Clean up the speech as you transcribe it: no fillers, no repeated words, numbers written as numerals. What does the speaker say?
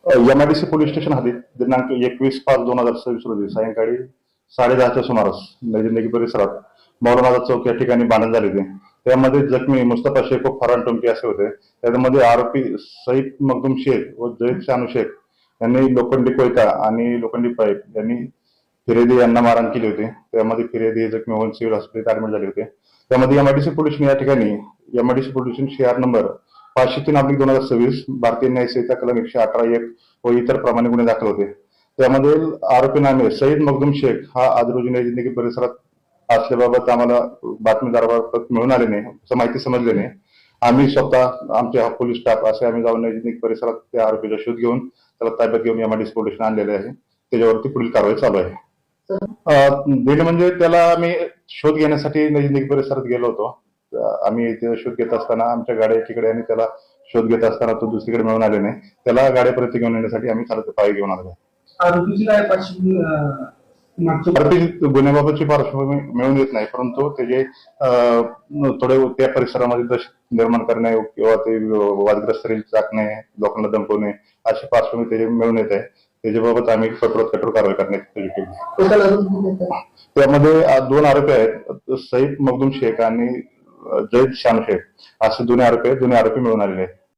MIDC police station हद्दीत दिनांक 21/5/2026 रोजी सायंकाळी 10:30च्या सुमारास नैजिंदगी परिसरात मौलाना चौक या ठिकाणी भांडण झाले होते. त्यामध्ये जखमी मुस्तफा शेख व फरहान टोमके असे होते. त्यामध्ये आरोपी सईद मखदूम शेख व जैद शानू शेख यांनी लोखंडी कोयता आणि लोखंडी पाईप यांनी फिर्यादी यांना मारहाण केली होती. त्यामध्ये फिर्यादी जखमी होऊन सिव्हिल हॉस्पिटल ऍडमिट झाले होते. त्यामध्ये एमआयडीसी पोलीस या ठिकाणी एमआयडीसी पोलीस शिआर नंबर 503/2026 भारतीय न्याय संहिता कलम 118(1) व इतर प्रमाणे गुन्हे दाखल होते. त्यामध्ये आरोपी नामे सईद मखदूम शेख हा आज रोजी नई जिंदगी परिसरात असल्याबाबत आम्हाला बातमीदाराबाबत मिळून आले नाही, माहिती समजली नाही. आम्ही स्वतः आमचे पोलीस स्टाफ असे आम्ही जाऊन नई जिंदगी परिसरात त्या आरोपीचा शोध घेऊन त्याला ताब्यात घेऊन एमआयडीसी पोलीस आणलेले आहे. त्याच्यावरती पुढील कारवाई चालू आहे. दीड म्हणजे त्याला आम्ही शोध घेण्यासाठी नई जिंदगी परिसरात गेलो होतो. आम्ही ते शोध घेत असताना आमच्या गाड्या एकीकडे आणि त्याला शोध घेत असताना तो दुसरीकडे मिळून आले नाही. त्याला गाड्यापर्यंत घेऊन येण्यासाठी आम्ही खरं पाय घेऊन आलो. आरोपीची काय आरोपी गुन्ह्याबाबतची पार्श्वभूमी मिळून येत नाही, परंतु त्याचे थोडे त्या परिसरामध्ये दहशत निर्माण करणे किंवा ते वादग्रस्त टाकणे, लोकांना धमकवणे अशी पार्श्वभूमी त्याचे मिळून येत आहे. त्याच्याबाबत आम्ही कठोर कारवाई करण्याची केली. त्यामध्ये 2 आरोपी आहेत, सईद मखदूम शेख आणि जैद शानू शेख असे दोन्ही आरोपी मिळून आलेले आहेत.